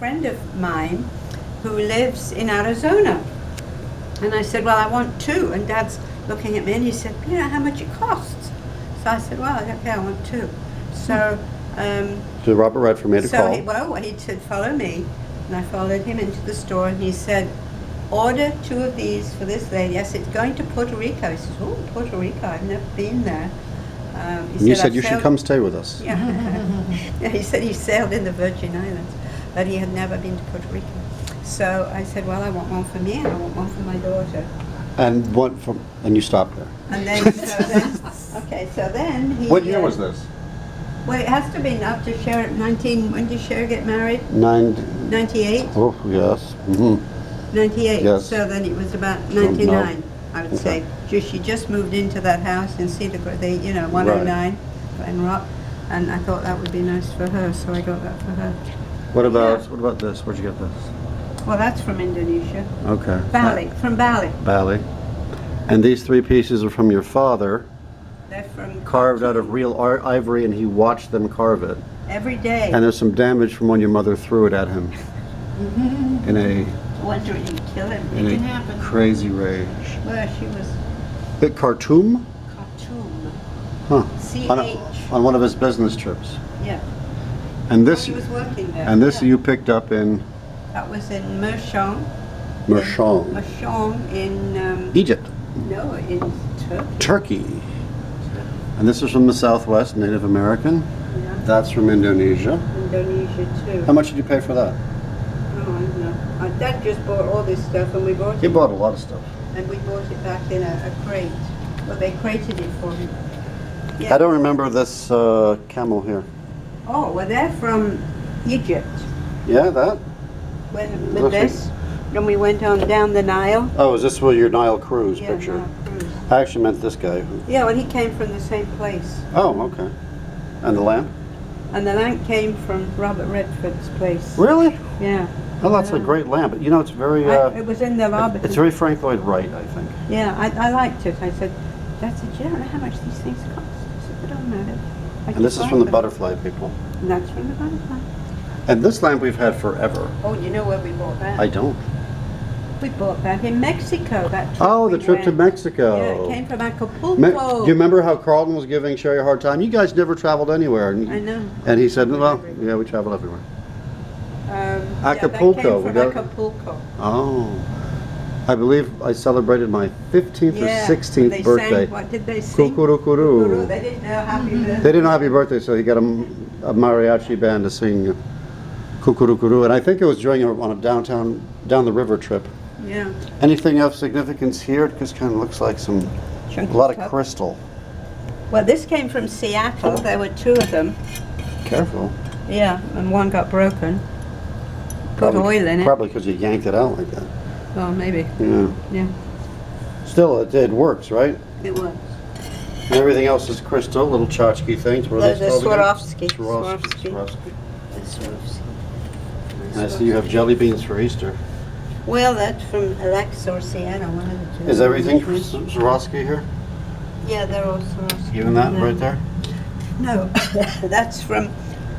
friend of mine who lives in Arizona. And I said, well, I want 2. And Dad's looking at me and he said, you know how much it costs? So I said, well, okay, I want 2. So So Robert Redford made a call. He said, follow me. And I followed him into the store and he said, order 2 of these for this lady. I said, it's going to Puerto Rico. He says, oh, Puerto Rico, I've never been there. You said you should come stay with us. Yeah. Yeah, he said he sailed in the Virgin Islands, but he had never been to Puerto Rico. So I said, well, I want one for me and I want one for my daughter. And you stopped there. And then, so then he... What year was this? Well, it has to be after Cher, when did Cher get married? 98? Oh, yes. Mm-hmm. 98. Yes. So then it was about 99, I would say. She just moved into that house in Cedar Grove, 109 Glen Rock, and I thought that would be nice for her, so I got that for her. What about this? Where'd you get this? Well, that's from Indonesia. Okay. Bali, from Bali. Bali. And these 3 pieces are from your father. They're from carved out of real ivory, and he watched them carve it. Every day. And there's some damage from when your mother threw it at him. In a... Wonder if you'd kill him. In it a can happen. Crazy rage. Well, she was... At Khartoum? Khartoum. Huh. C-H. On one of his business trips. Yeah. And this... He was working there. And this you picked up in... That was in Mershon. Mershon. Mershon in... Egypt. No, in Turkey. Turkey. And this is from the Southwest, Native American. Yeah. That's from Indonesia. Indonesia too. How much did you pay for that? Oh, I don't know. My dad just bought all this stuff and we bought it. He bought a lot of stuff. And we bought it back in a crate. Well, they crated it for him. Yeah. I don't remember this camel here. Oh, well, they're from Egypt. Yeah, that? With this. When we went on down the Nile. Oh, is this where your Nile Cruise Yeah, picture? Nile Cruise. I actually meant this guy. Yeah, well, he came from the same place. Oh, okay. And the lamp? And the lamp came from Robert Redford's place. Really? Yeah. Oh, that's a great lamp. You know, it's very... it was in the lobby. It's very Frank Lloyd Wright, I think. Yeah, I liked it. I said, that's a you don't know how much these things cost. I said, it don't matter. And this is from the Butterfly people. And that's from the Butterfly. And this lamp we've had forever. Oh, you know where we bought that? I don't. We bought that in Mexico. That trip Oh, the trip to went. Mexico. Yeah, it came from Acapulco. Do you remember how Carlton was giving Sherry a hard time? You guys never traveled anywhere. I know. And he said, well, yeah, we travel everywhere. Acapulco. Yeah, that came from Acapulco. Oh. I believe I celebrated my 15th or 16th they birthday. Sang, what did they sing? Kukurukuru. They didn't know happy birthday. They didn't know happy birthday, so he got a mariachi band to sing Kukurukuru. And I think it was on a down the river trip. Yeah. Anything of significance here? It just kind of looks like a lot of crystal. Well, this came from Seattle. There were 2 of them. Careful. Yeah, and one got broken. Put oil in it. Probably because you yanked it out like that. Oh, maybe. Yeah. Yeah. Still, it works, right? It was. And everything else is crystal, little tchotchke things. What are The those called again? Swarovski. Swarovski. The Swarovski. I see you have jelly beans for Easter. Well, that's from Alexa or Sienna, one of the 2. Is everything Swarovski here? Yeah, they're all Swarovski. Even that right there? No, that's from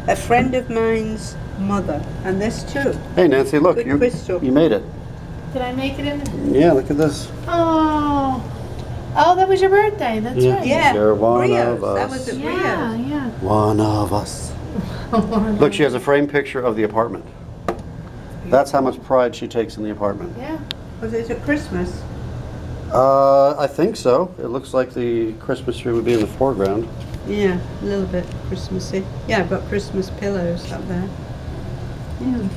a friend of mine's mother, and this too. Hey Nancy, look, Good crystal. you made it. Did I make it in? Yeah, look at this. Oh, that was your birthday. That's Yeah. right. Yeah, You're one Rio's. of us. That was at Yeah, Rio's. yeah. One of us. Look, she has a framed picture of the apartment. That's how much pride she takes in the apartment. Yeah. Was it at Christmas? I think so. It looks like the Christmas tree would be in the foreground. Yeah, a little bit Christmassy. Yeah, I've got Christmas pillows up there. Yeah.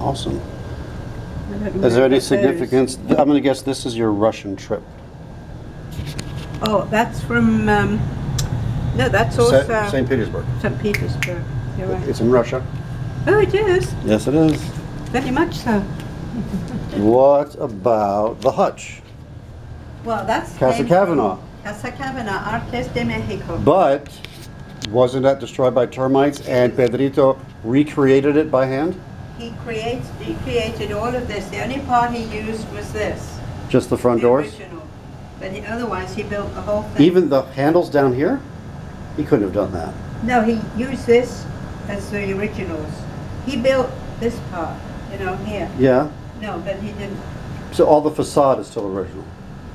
Awesome. I don't know Is there where any that goes. significance? I'm going to guess this is your Russian trip. Oh, that's from, no, that's also St. Petersburg. St. Petersburg. You're right. It's in Russia. Oh, it is. Yes, it is. Very much so. What about the hutch? Well, that's Casa Kavanaugh. Casa Kavanaugh, Artes de Mexico. But wasn't that destroyed by termites and Pedrito recreated it by hand? He created all of this. The only part he used was this. Just the front the doors? Original. But otherwise, he built the whole thing. Even the handles down here? He couldn't have done that. No, he used this as the originals. He built this part, you know, here. Yeah. No, but he didn't. So all the facade is still original.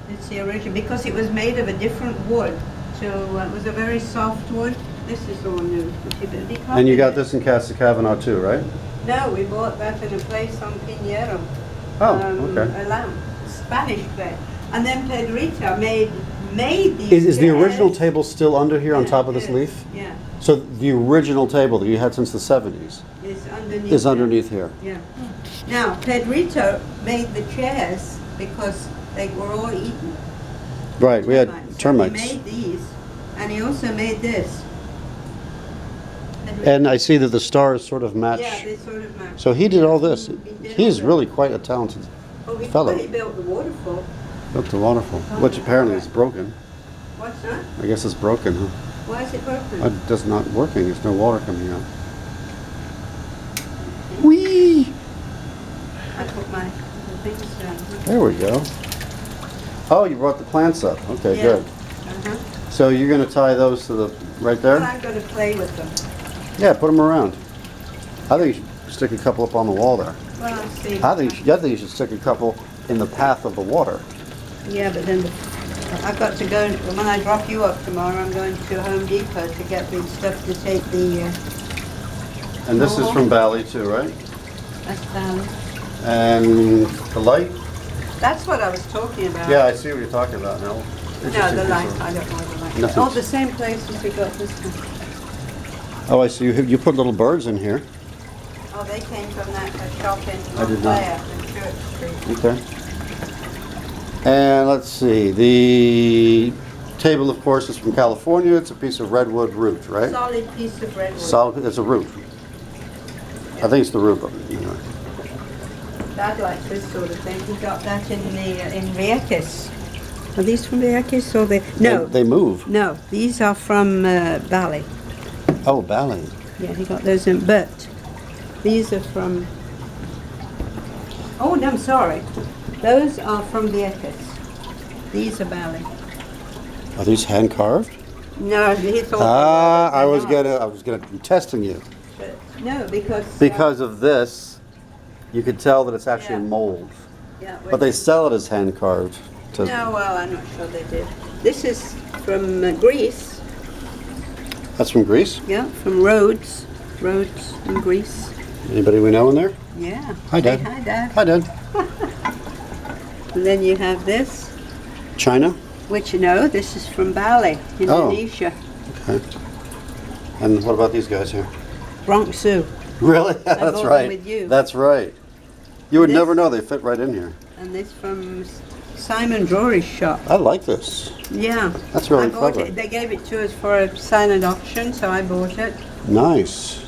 It's the original because it was made of a different wood. So it was a very soft wood. This is all new. which he built. He And you got copied it. this in Casa Cavanaugh too, right? No, we bought that in a place on Pinheiro. Oh, okay. A lamp, Spanish place. And then Pedrita made these Is the original chairs. table still under here on Yeah, top of it this is. leaf? Yeah, So the original table that you had since the 70s it's underneath. is there. underneath here. Yeah. Now, Pedrito made the chairs because they were all eaten. Right, we had So termites. he made these, and he also made this. And I see that the stars sort of match. Yeah, they sort of match. So he did all this. He did He's all really quite a talented Oh, fellow. he built the waterfall. Built the waterfall, which apparently is broken. What's that? I guess it's broken, huh? Why is it broken? It does not working. There's no water coming out. Whee! I put my things down. There we go. Oh, you brought the plants up. Okay, Yeah. good. Uh-huh. So you're going to tie those to the right Well, there? I'm going to play with them. Yeah, put them around. I think you should stick a couple up on the wall there. Well, I'll see. I think you should stick a couple in the path of the water. Yeah, but then I've got to go, when I drop you off tomorrow, I'm going to Home Depot to get the stuff to take the, And this is from Bali too, right? that's down. And the light? That's what I was talking about. Yeah, I see what you're talking about now. No, the light, I don't know the light. Nothing. Oh, the same place as we got this one. Oh, I see. You put little birds in here. Oh, they came from that shop in I did not. Montclair in Church Street. Okay. And let's see. The table, of course, is from California. It's a piece of redwood root, right? Solid piece of redwood. Solid. It's a root. I think it's the root of it. You know. Dad likes this sort of thing. He got that in the in Vieques. Are these from Vieques or they? No, They move. no. These are from Bali. Oh, Bali. Yeah, he got those in. But these are from. Oh, no, I'm sorry. Those are from Vieques. These are Bali. Are these hand carved? No, he thought. I was they're not. gonna be testing you But no, because. because of this. You could tell that it's actually Yeah. mold, Yeah, but they sell it as hand carved. No, well, I'm not sure they did. This is from Greece. That's from Greece. Yeah, from Rhodes in Greece. Anybody we know in there? Yeah. Hi, Say Dad. hi, Dad. Hi, Dad. And then you have this, China. which this is from Bali, Indonesia. Okay. And what about these guys here? Bronx Zoo. Really? bought That's them right. with you. That's right. You would This- never know they fit right in here. And this from Simon Drury's shop. I like this. Yeah. That's really I bought clever. it. They gave it to us for a silent auction, so I bought it. Nice.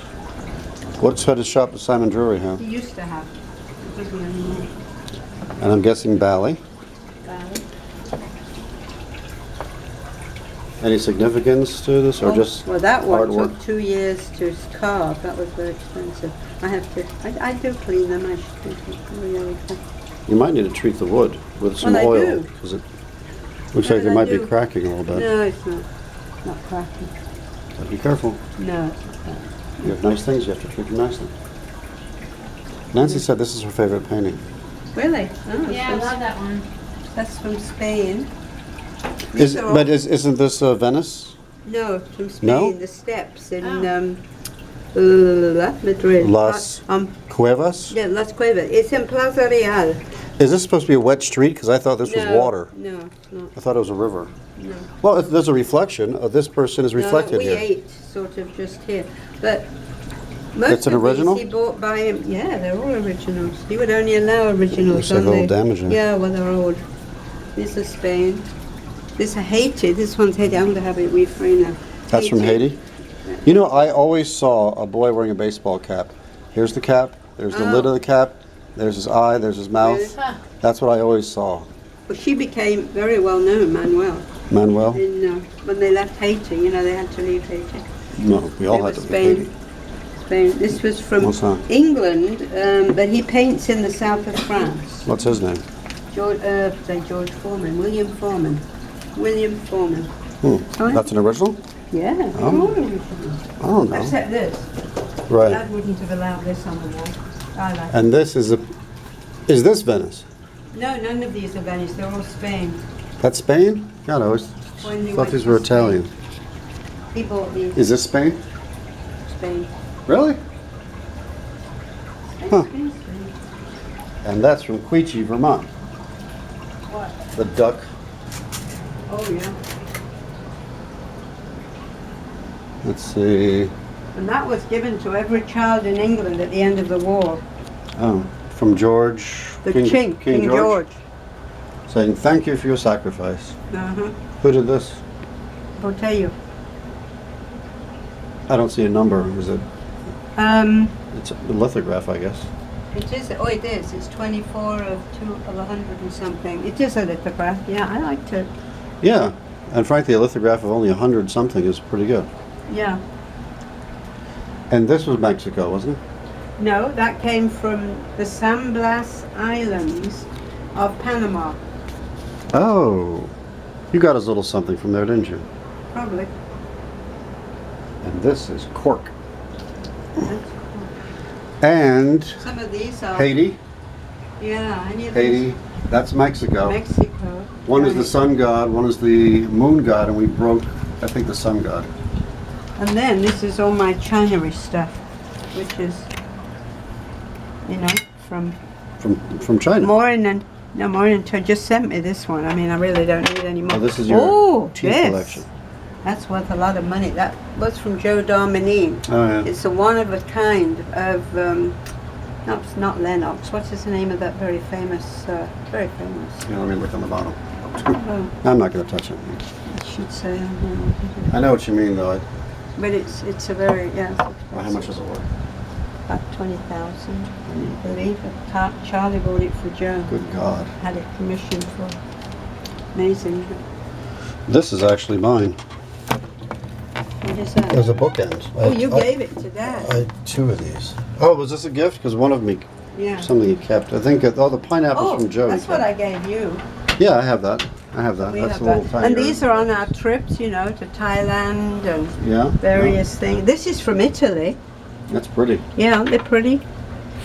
What sort of shop does Simon Drury have? He used to have. It doesn't anymore. And I'm guessing Bali. Bali. Any significance to this, or just Well, that one artwork? took 2 years to carve. That was very expensive. I have to. I do clean them. I should do really. You might need to treat the wood with some Well, I oil do. because it looks like Well, it I might be do. cracking a little bit. No, it's not. Not cracking. So be careful. No, it's not cracking. You have nice things. You have to treat them nicely. Nancy said this is her favorite painting. Really? Oh, Yeah, I so love that one. that's from Spain. These are all- Isn't this Venice? No, from Spain. No? The steps in Oh. Madrid. Las Cuevas? Yeah, Las Cuevas. It's in Plaza Real. Is this supposed to be a wet street? Because I thought this was No, water. No, no, I thought it was a river. no. Well, there's a reflection. This person is reflected no, we here. ate sort of just here, but most It's an of original? these he bought by him. Yeah, they're all originals. He would only allow originals. Looks like on a little the- damaging. Yeah, well, they're old. This is Spain. This is Haiti. This one's Haiti. I'm going to have it reframed now. That's from Haiti? You know, I always saw a boy wearing a baseball cap. Here's the cap. There's the lid of the cap. There's his eye. There's his mouth. Really? Huh. That's what I always saw. Well, she became very well known, Manuel. Manuel? When they left Haiti, they had to leave Haiti. No, we all They had were to Spain. be. Spain. This was from What's that? England, but he paints in the south of France. What's his name? George Foreman, William Foreman. William Foreman. Sorry? That's an original? Yeah, they're Oh. all original. I don't know. Except this. Right. Dad wouldn't have allowed this on the wall. I like it. And this is this Venice? No, none of these are Venice. They're all Spain. That's Spain? God, I always When they thought went these to were Spain. Italian. He bought these. Is this Spain? Spain. Really? Spain, Huh. Spain, Spain. And that's from Queechee, Vermont. What? The duck. Oh, yeah. Let's see. And that was given to every child in England at the end of the war. Oh, from George. The King George. Saying thank you for your sacrifice. Uh-huh. Who did this? I'll tell you. I don't see a number. Is it? It's a lithograph, I guess. It is. Oh, it is. It's 24 of 100 and something. It is a lithograph. Yeah, I liked it. Yeah, and frankly, a lithograph of only 100 something is pretty good. Yeah. And this was Mexico, wasn't it? No, that came from the San Blas Islands of Panama. Oh, you got us a little something from there, didn't you? Probably. And this is cork. That's cool. And Some of these are. Haiti. Yeah, any of Haiti. That's Mexico. these. Mexico. One is the Right. sun god, one is the moon god, and we broke, I think, the sun god. And then this is all my chinery stuff, which is, you know, from From China. Maureen just sent me this one. I mean, I really don't need any more. Oh, this is your oh, tea this. collection. That's worth a lot of money. That was from Joe Darmini. Oh, yeah. It's a one of a kind of, no, it's not Lennox. What's his name of that very famous, Yeah, let me look on the bottom. Oh, I'm not going to touch it. I should say, I know what you mean, though. but it's a very, yeah. Well, how much is it worth? About 20,000, I believe. Charlie bought it for Joe. Good God. Had it commissioned for. Amazing. This is actually mine. What is that? There's a bookend. Oh, you gave it to Dad. I had two of these. Oh, was this a gift? Because one of me, Yeah. something he kept. I think, the pineapple's Oh, from Joe. that's what I gave you. Yeah, I have that. I have that. We That's have a little that. tiny. And these are on our trips, you know, to Thailand and Yeah. various things. This is from Italy. Yeah, that's pretty. Yeah, they're pretty.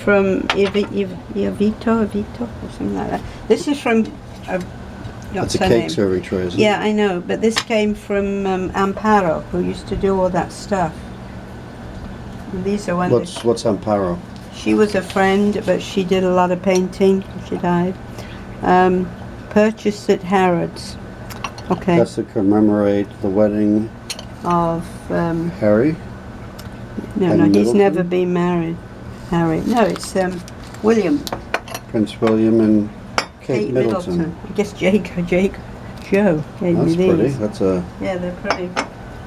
From Avito, or something like that. This is from. That's a her cake name? serving tray, isn't it? Yeah, I know, but this came from Amparo, who used to do all that stuff. And these are one. What's Amparo? She was a friend, but she did a lot of painting. She died. Purchased at Harrods. Okay. That's to commemorate the wedding Of Harry. no, And he's Middleton? never been married. Harry. No, it's William. Prince William and Kate Kate Middleton. I guess Joe gave That's me pretty. these. That's a. Yeah, they're pretty.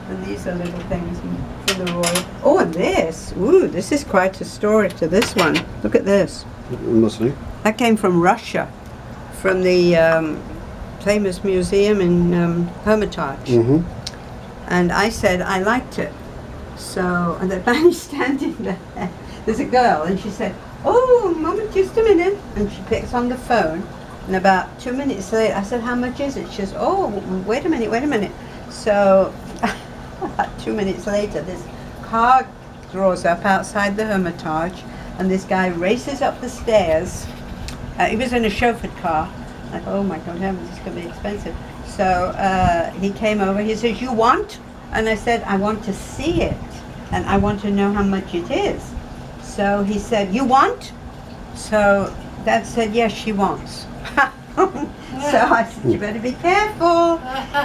And these are little things from the royal. Oh, and this. Ooh, this is quite a story to this one. Look at this. I'm listening. That came from Russia, from the famous museum in Hermitage. Mm-hmm. And I said I liked it. So, and the man standing there, there's a girl, and she said, "Oh, Mama, just a minute." And she picks on the phone, and about 2 minutes later, I said, "How much is it?" She says, "Oh, wait a minute." So, about 2 minutes later, this car draws up outside the Hermitage, and this guy races up the stairs. He was in a chauffeured car. Like, oh my God, heavens, it's going to be expensive. So he came over. He says, "You want?" And I said, "I want to see it, and I want to know how much it is." So he said, "You want?" So Dad said, "Yes, she wants." So I said, "You better be careful."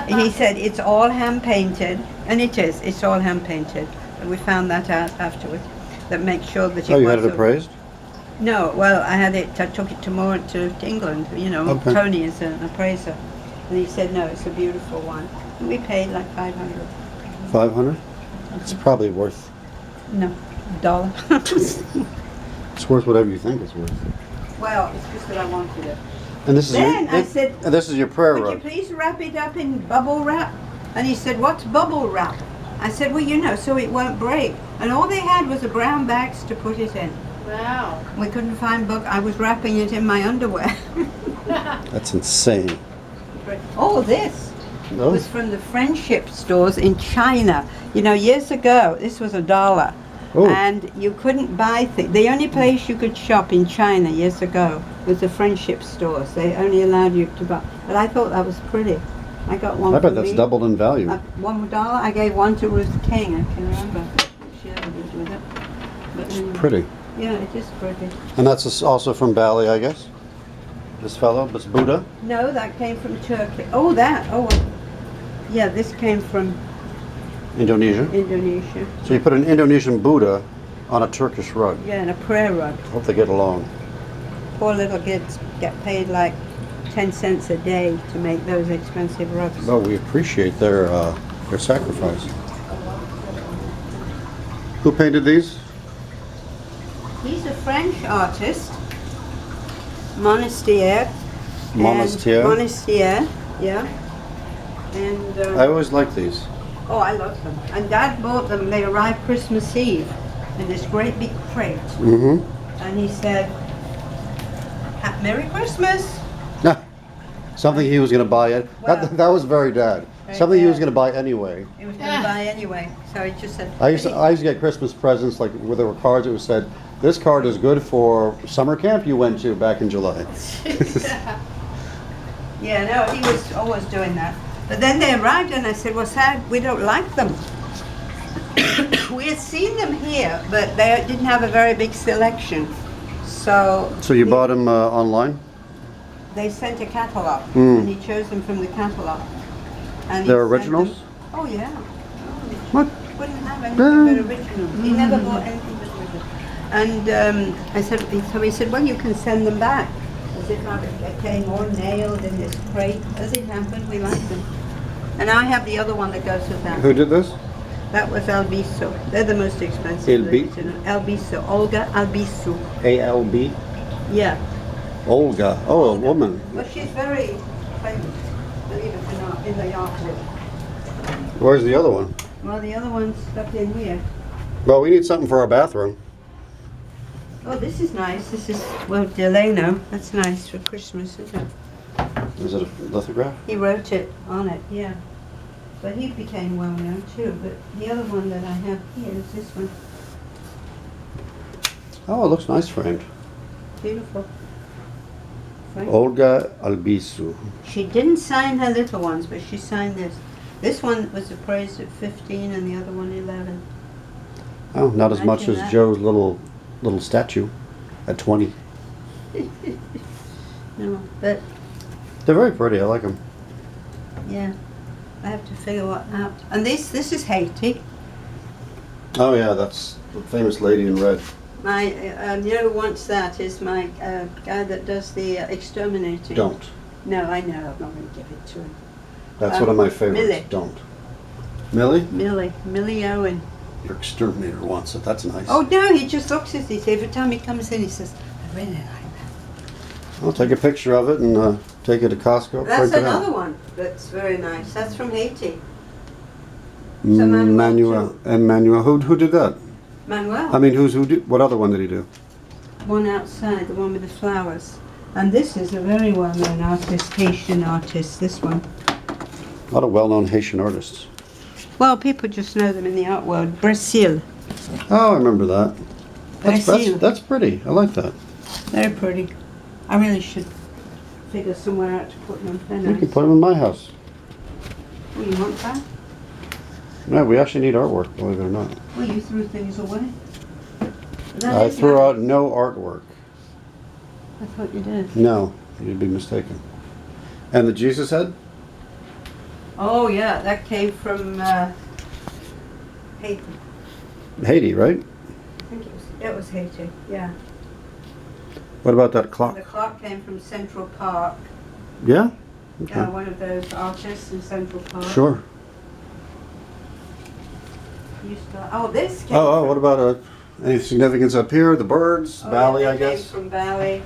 He said, "It's all hand painted," and it is. It's all hand painted. And we found that out afterwards. That makes sure that it Oh, you had was it appraised? No, well, I took it to England, you know. Okay. Tony is an appraiser. And he said, no, it's a beautiful one. And we paid like 500. 500? It's probably worth. No, $1. It's worth whatever you think it's worth. Well, it's just that I wanted it. And this is Then your. I said, and this is your prayer "Could you rug. please wrap it up in bubble wrap?" And he said, "What's bubble wrap?" I said, "Well, you know, so it won't break." And all they had was a brown bags to put it in. Wow. We couldn't find book. I was wrapping it in my underwear. That's insane. Oh, this No? was from the friendship stores in China. You know, years ago, this was $1. Oh. And you couldn't buy things. The only place you could shop in China years ago was the friendship stores. They only allowed you to buy. But I thought that was pretty. I got one I for bet that's me. doubled in value. $1. I gave one to Ruth King. I can remember what she ever did with it. But anyway, Pretty. yeah, it is pretty. And that's also from Bali, I guess? This fellow, this Buddha? No, that came from Turkey. Oh, that. Oh, yeah. This came from Indonesia. Indonesia. So you put an Indonesian Buddha on a Turkish rug. Yeah, and a prayer rug. Hope they get along. Poor little kids get paid like 10 cents a day to make those expensive rugs. Well, we appreciate their sacrifice. Who painted these? He's a French artist, Monastier. Monastier? Monastier, yeah. And I always like these. oh, I love them. And Dad bought them. They arrived Christmas Eve in this great big crate. Mm-hmm. And he said, "Merry Christmas." Something he was going to buy. Wow. That was very Dad. Very Something he was Dad. going to buy anyway. He was going to buy anyway, so he just said. I used to get Christmas presents like where there were cards. It was said, "This card is good for summer camp you went to back in July." Yeah, no, he was always doing that. But then they arrived and I said, well, Sad, we don't like them. We had seen them here, but they didn't have a very big selection. So So you bought them online? they sent a catalog, Mm. and he chose them from the catalog. And he They're sent originals? them- Oh, yeah. What? Wouldn't have anything but originals. He never bought anything but originals. And I said, so he said, well, you can send them back. As if I was getting more nailed in this crate. As it happened, we like them. And I have the other one that goes with that. Who did this? That was Albisu. They're the most expensive. Albisu. Olga Albisu. A-L-B? Yeah. Olga. Oh, a woman. Well, she's very famous, believe it or not, in the art world. Where's the other one? Well, the other one's up in here. Well, we need something for our bathroom. Oh, this is nice. This is, well, Delano. That's nice for Christmas, isn't it? Is it a lithograph? He wrote it on it, yeah. But he became well known too. But the other one that I have here is this one. Oh, it looks nice framed. Beautiful. Right? Olga Albisu. She didn't sign her little ones, but she signed this. This one was appraised at 15 and the other one 11. Oh, not as much Imagine as that. Joe's little statue at 20. No, but They're very pretty. I like them. yeah, I have to figure what out. And this is Haiti. Oh yeah, that's the famous lady in red. My, you know who wants that is my guy that does the exterminating. Don't. No, I know. I'm not going to give it to him. That's one of my favorites. Millie. Don't. Millie? Millie Owen. Your exterminator wants it. That's nice. Oh no, he just looks at it. Every time he comes in, he says, "I really like that." I'll take a picture of it and take it to Costco. That's print it another out. one that's very nice. That's from Haiti. Emmanuel. Who did that? Manuel. I mean, what other one did he do? One outside, the one with the flowers. And this is a very well-known artist, Haitian artist, this one. A lot of well-known Haitian artists. Well, people just know them in the art world. Brazil. Oh, I remember that. Brazil. That's pretty. I like that. Very pretty. I really should figure somewhere out to put them. They're You nice. can put them in my house. Oh, you want that? No, we actually need artwork, believe it or not. Well, you threw things away. That I is threw nice. out no artwork. I thought you did. No, you'd be mistaken. And the Jesus head? Oh, yeah, that came from Haiti. Haiti, right? I think it was Haiti, yeah. What about that The clock? clock came from Central Park. Yeah? Okay. One of those artists in Central Park. Sure. Oh, this came Oh, what about any significance up here? The birds? Oh, Bali, yeah, I they came guess? from Bali.